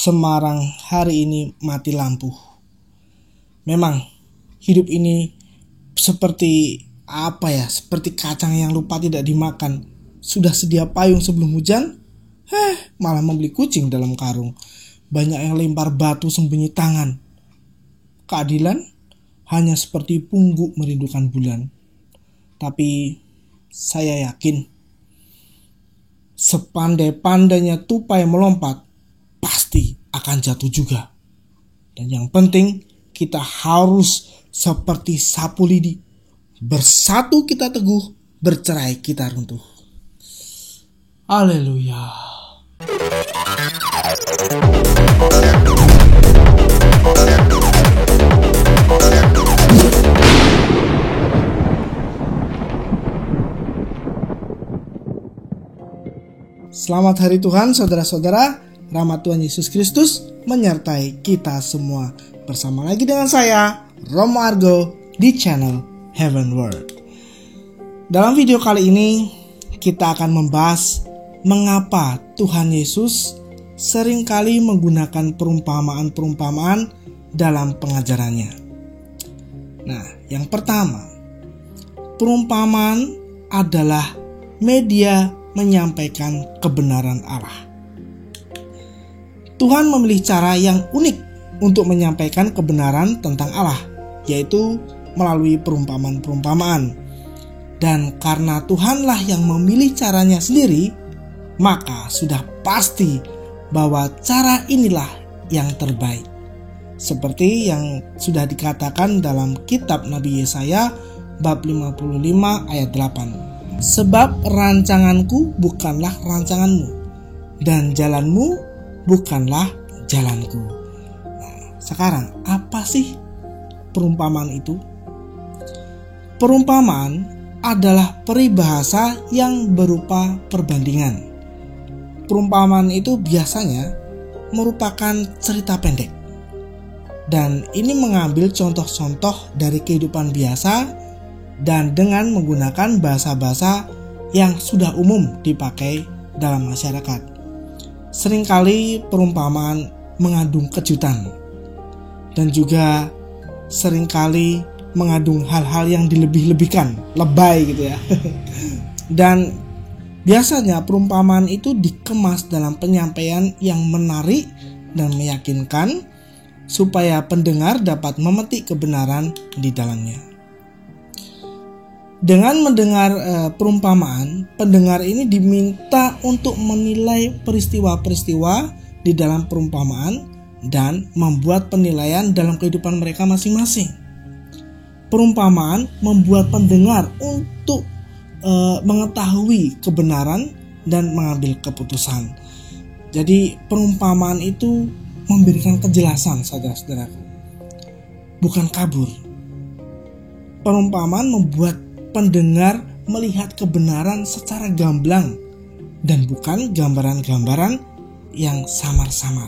Semarang hari ini mati lampu. Memang hidup ini seperti seperti kacang yang lupa tidak dimakan. Sudah sedia payung sebelum hujan, malah membeli kucing dalam karung. Banyak yang lempar batu sembunyi tangan. Keadilan hanya seperti pungguk merindukan bulan. Tapi saya yakin sepandai-pandainya tupai melompat, pasti akan jatuh juga. Dan yang penting kita harus seperti sapu lidi. Bersatu kita teguh, bercerai kita runtuh. Haleluya. Selamat hari Tuhan saudara-saudara. Rahmat Tuhan Yesus Kristus menyertai kita semua. Bersama lagi dengan saya, Romo Argo, di channel Heaven World. Dalam video kali ini kita akan membahas mengapa Tuhan Yesus seringkali menggunakan perumpamaan-perumpamaan dalam pengajarannya. Nah, yang pertama, perumpamaan adalah media menyampaikan kebenaran Allah. Tuhan memilih cara yang unik untuk menyampaikan kebenaran tentang Allah, yaitu melalui perumpamaan-perumpamaan. Dan karena Tuhanlah yang memilih caranya sendiri, maka sudah pasti bahwa cara inilah yang terbaik. Seperti yang sudah dikatakan dalam kitab Nabi Yesaya bab 55 ayat 8. Sebab rancanganku bukanlah rancanganmu, dan jalanmu bukanlah jalanku. Nah, sekarang apa sih perumpamaan itu? Perumpamaan adalah peribahasa yang berupa perbandingan. Perumpamaan itu biasanya merupakan cerita pendek. Dan ini mengambil contoh-contoh dari kehidupan biasa dan dengan menggunakan bahasa-bahasa yang sudah umum dipakai dalam masyarakat. Seringkali perumpamaan mengandung kejutan dan juga seringkali mengandung hal-hal yang dilebih-lebihkan, lebay gitu ya. Dan biasanya perumpamaan itu dikemas dalam penyampaian yang menarik dan meyakinkan supaya pendengar dapat memetik kebenaran di dalamnya. Dengan mendengar perumpamaan, pendengar ini diminta untuk menilai peristiwa-peristiwa di dalam perumpamaan dan membuat penilaian dalam kehidupan mereka masing-masing. Perumpamaan membuat pendengar untuk mengetahui kebenaran dan mengambil keputusan. Jadi perumpamaan itu memberikan kejelasan, saudara-saudaraku, bukan kabur. Perumpamaan membuat pendengar melihat kebenaran secara gamblang dan bukan gambaran-gambaran yang samar-samar.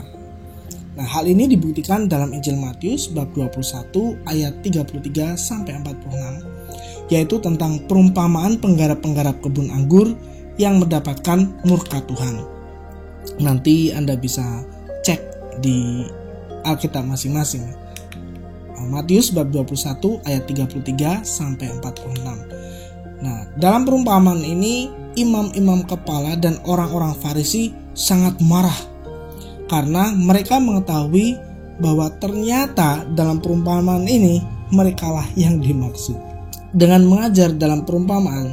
Nah, hal ini dibuktikan dalam Injil Matius bab 21 ayat 33 sampai 46, yaitu tentang perumpamaan penggarap-penggarap kebun anggur yang mendapatkan murka Tuhan. Nanti Anda bisa cek di Alkitab masing-masing. Matius bab 21 ayat 33 sampai 46. Nah, dalam perumpamaan ini imam-imam kepala dan orang-orang Farisi sangat marah karena mereka mengetahui bahwa ternyata dalam perumpamaan ini merekalah yang dimaksud. Dengan mengajar dalam perumpamaan,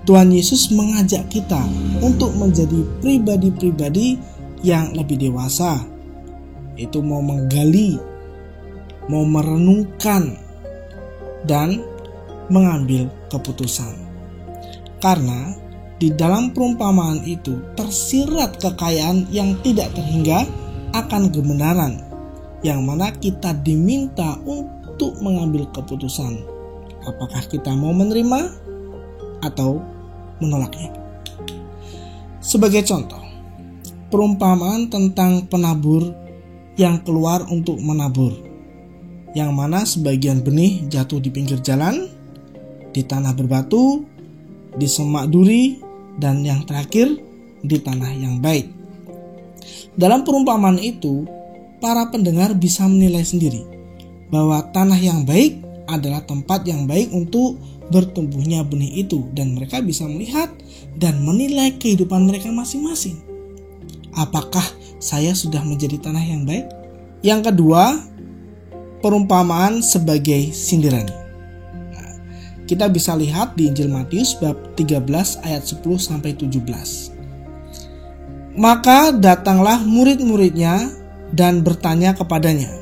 Tuhan Yesus mengajak kita untuk menjadi pribadi-pribadi yang lebih dewasa. Itu mau menggali, mau merenungkan, dan mengambil keputusan. Karena di dalam perumpamaan itu tersirat kekayaan yang tidak terhingga akan kebenaran, yang mana kita diminta untuk mengambil keputusan. Apakah kita mau menerima atau menolaknya? Sebagai contoh, perumpamaan tentang penabur yang keluar untuk menabur, yang mana sebagian benih jatuh di pinggir jalan, di tanah berbatu, di semak duri, dan yang terakhir di tanah yang baik. Dalam perumpamaan itu, para pendengar bisa menilai sendiri bahwa tanah yang baik adalah tempat yang baik untuk bertumbuhnya benih itu, dan mereka bisa melihat dan menilai kehidupan mereka masing-masing. Apakah saya sudah menjadi tanah yang baik? Yang kedua, perumpamaan sebagai sindiran. Kita bisa lihat di Injil Matius bab 13 ayat 10 sampai 17. Maka datanglah murid-muridnya dan bertanya kepadanya,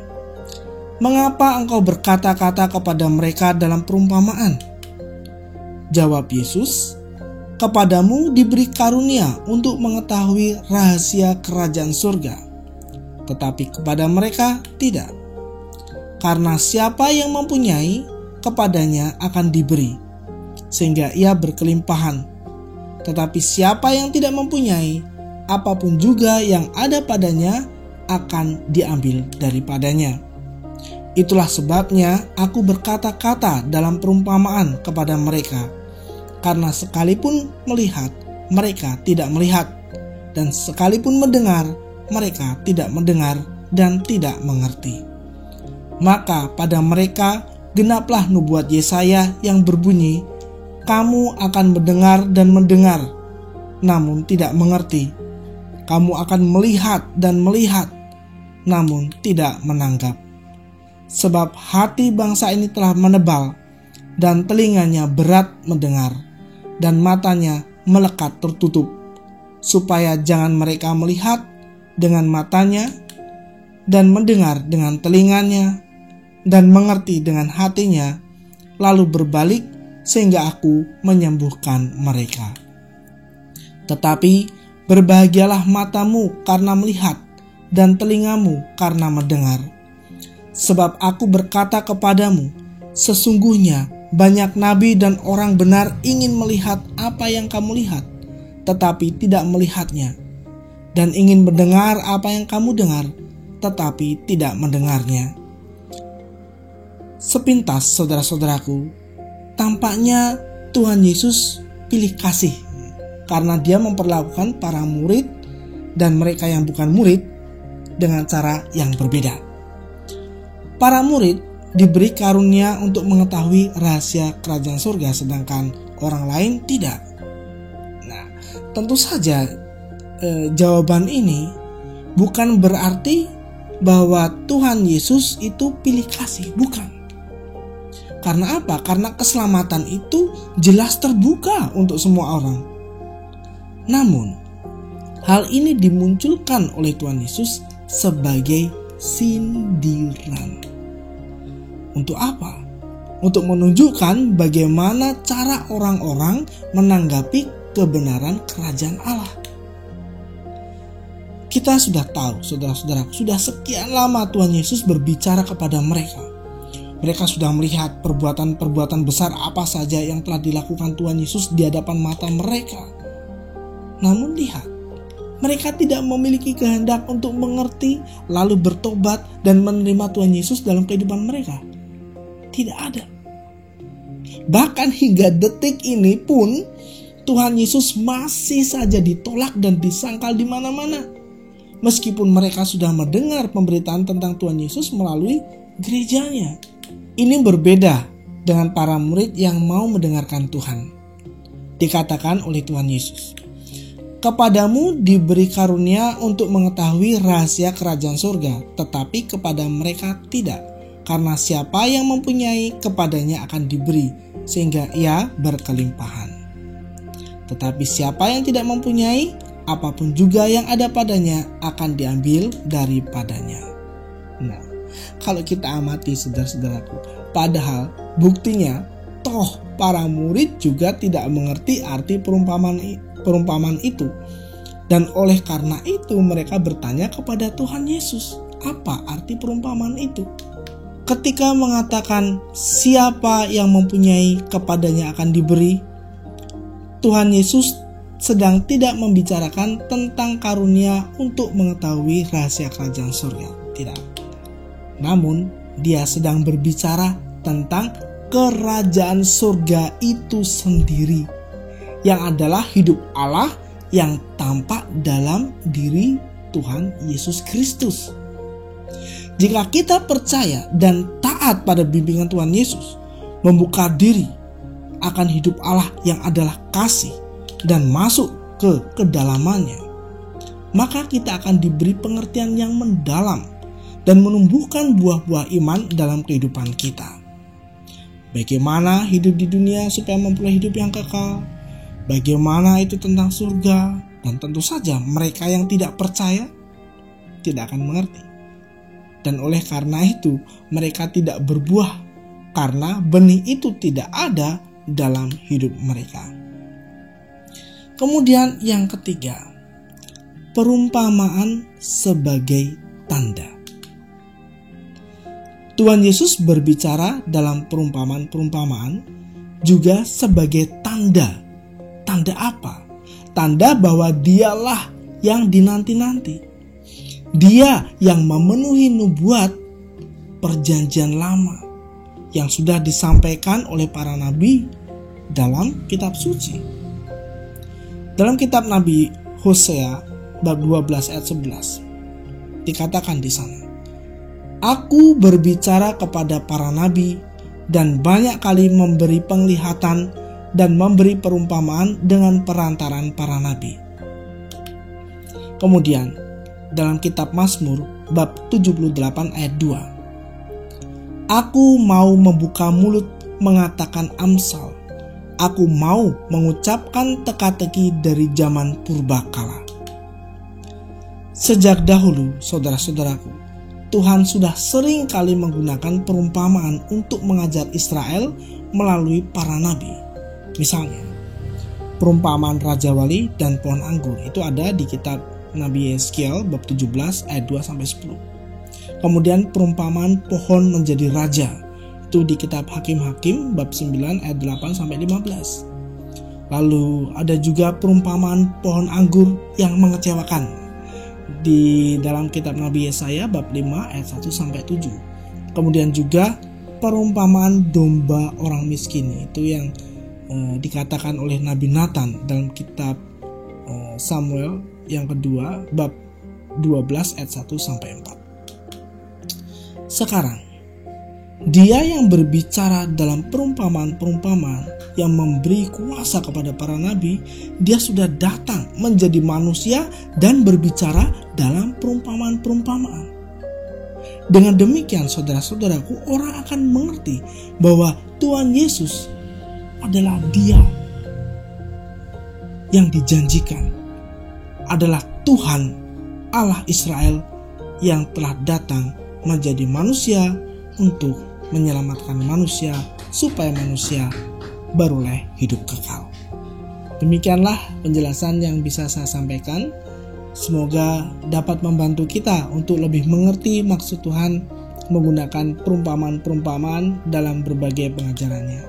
"Mengapa engkau berkata-kata kepada mereka dalam perumpamaan?" Jawab Yesus, "Kepadamu diberi karunia untuk mengetahui rahasia kerajaan surga, tetapi kepada mereka tidak. Karena siapa yang mempunyai, kepadanya akan diberi, sehingga ia berkelimpahan. Tetapi siapa yang tidak mempunyai, apapun juga yang ada padanya akan diambil daripadanya. Itulah sebabnya aku berkata-kata dalam perumpamaan kepada mereka, karena sekalipun melihat, mereka tidak melihat, dan sekalipun mendengar, mereka tidak mendengar dan tidak mengerti. Maka pada mereka genaplah nubuat Yesaya yang berbunyi, kamu akan mendengar dan mendengar, namun tidak mengerti. Kamu akan melihat dan melihat, namun tidak menanggap. Sebab hati bangsa ini telah menebal, dan telinganya berat mendengar, dan matanya melekat tertutup, supaya jangan mereka melihat dengan matanya, dan mendengar dengan telinganya, dan mengerti dengan hatinya, lalu berbalik sehingga aku menyembuhkan mereka. Tetapi berbahagialah matamu karena melihat, dan telingamu karena mendengar. Sebab aku berkata kepadamu, sesungguhnya banyak nabi dan orang benar ingin melihat apa yang kamu lihat, tetapi tidak melihatnya, dan ingin mendengar apa yang kamu dengar, tetapi tidak mendengarnya. Sepintas saudara-saudaraku, tampaknya Tuhan Yesus pilih kasih karena dia memperlakukan para murid dan mereka yang bukan murid dengan cara yang berbeda. Para murid diberi karunia untuk mengetahui rahasia kerajaan surga, sedangkan orang lain tidak. Nah, tentu saja jawaban ini bukan berarti bahwa Tuhan Yesus itu pilih kasih, bukan. Karena apa? Karena keselamatan itu jelas terbuka untuk semua orang. Namun, hal ini dimunculkan oleh Tuhan Yesus sebagai sindiran. Untuk apa? Untuk menunjukkan bagaimana cara orang-orang menanggapi kebenaran kerajaan Allah. Kita sudah tahu, saudara-saudara, sudah sekian lama Tuhan Yesus berbicara kepada mereka. Mereka sudah melihat perbuatan-perbuatan besar apa saja yang telah dilakukan Tuhan Yesus di hadapan mata mereka. Namun lihat, mereka tidak memiliki kehendak untuk mengerti, lalu bertobat dan menerima Tuhan Yesus dalam kehidupan mereka. Tidak ada. Bahkan hingga detik ini pun Tuhan Yesus masih saja ditolak dan disangkal di mana-mana. Meskipun mereka sudah mendengar pemberitaan tentang Tuhan Yesus melalui gerejanya. Ini berbeda dengan para murid yang mau mendengarkan Tuhan. Dikatakan oleh Tuhan Yesus, "Kepadamu diberi karunia untuk mengetahui rahasia kerajaan surga, tetapi kepada mereka tidak. Karena siapa yang mempunyai, kepadanya akan diberi, sehingga ia berkelimpahan. Tetapi siapa yang tidak mempunyai, apapun juga yang ada padanya akan diambil daripadanya." Nah, kalau kita amati saudara-saudaraku, padahal buktinya toh para murid juga tidak mengerti arti perumpamaan itu. Dan oleh karena itu mereka bertanya kepada Tuhan Yesus, apa arti perumpamaan itu? Ketika mengatakan siapa yang mempunyai kepadanya akan diberi, Tuhan Yesus sedang tidak membicarakan tentang karunia untuk mengetahui rahasia kerajaan surga. Tidak. Namun dia sedang berbicara tentang kerajaan surga itu sendiri, yang adalah hidup Allah yang tampak dalam diri Tuhan Yesus Kristus. Jika kita percaya dan taat pada bimbingan Tuhan Yesus, membuka diri akan hidup Allah yang adalah kasih dan masuk ke kedalamannya, maka kita akan diberi pengertian yang mendalam dan menumbuhkan buah-buah iman dalam kehidupan kita. Bagaimana hidup di dunia supaya memperoleh hidup yang kekal, bagaimana itu tentang surga, dan tentu saja mereka yang tidak percaya tidak akan mengerti. Dan oleh karena itu mereka tidak berbuah, karena benih itu tidak ada dalam hidup mereka. Kemudian yang ketiga, perumpamaan sebagai tanda. Tuhan Yesus berbicara dalam perumpamaan-perumpamaan juga sebagai tanda. Tanda apa? Tanda bahwa dialah yang dinanti-nanti. Dia yang memenuhi nubuat perjanjian lama yang sudah disampaikan oleh para nabi dalam kitab suci. Dalam kitab Nabi Hosea bab 12 ayat 11 dikatakan di sana, "Aku berbicara kepada para nabi dan banyak kali memberi penglihatan dan memberi perumpamaan dengan perantaran para nabi." Kemudian dalam kitab Mazmur bab 78 ayat 2, "Aku mau membuka mulut mengatakan amsal. Aku mau mengucapkan teka-teki dari zaman purbakala." Sejak dahulu, saudara-saudaraku, Tuhan sudah sering kali menggunakan perumpamaan untuk mengajar Israel melalui para nabi. Misalnya, perumpamaan Raja Wali dan pohon anggur itu ada di kitab Nabi Yeskiel bab 17 ayat 2-10. Kemudian perumpamaan pohon menjadi raja itu di kitab Hakim-Hakim bab 9 ayat 8-15. Lalu ada juga perumpamaan pohon anggur yang mengecewakan di dalam kitab Nabi Yesaya bab 5 ayat 1-7. Kemudian juga perumpamaan domba orang miskin itu yang dikatakan oleh Nabi Nathan dalam kitab Samuel yang kedua bab 12 ayat 1-4. Sekarang Dia yang berbicara dalam perumpamaan-perumpamaan yang memberi kuasa kepada para nabi, Dia sudah datang menjadi manusia dan berbicara dalam perumpamaan-perumpamaan. Dengan demikian saudara-saudaraku, orang akan mengerti bahwa Tuhan Yesus adalah Dia yang dijanjikan, adalah Tuhan Allah Israel yang telah datang menjadi manusia untuk menyelamatkan manusia supaya manusia beroleh hidup kekal. Demikianlah penjelasan yang bisa saya sampaikan. Semoga dapat membantu kita untuk lebih mengerti maksud Tuhan menggunakan perumpamaan-perumpamaan dalam berbagai pengajarannya.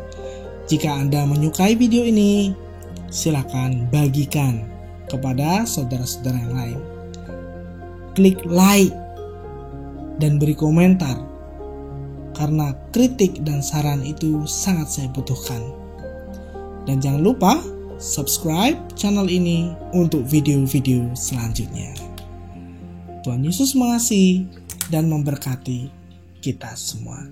Jika Anda menyukai video ini, silakan bagikan kepada saudara-saudara yang lain. Klik like dan beri komentar, karena kritik dan saran itu sangat saya butuhkan. Dan jangan lupa subscribe channel ini untuk video-video selanjutnya. Tuhan Yesus mengasihi dan memberkati kita semua.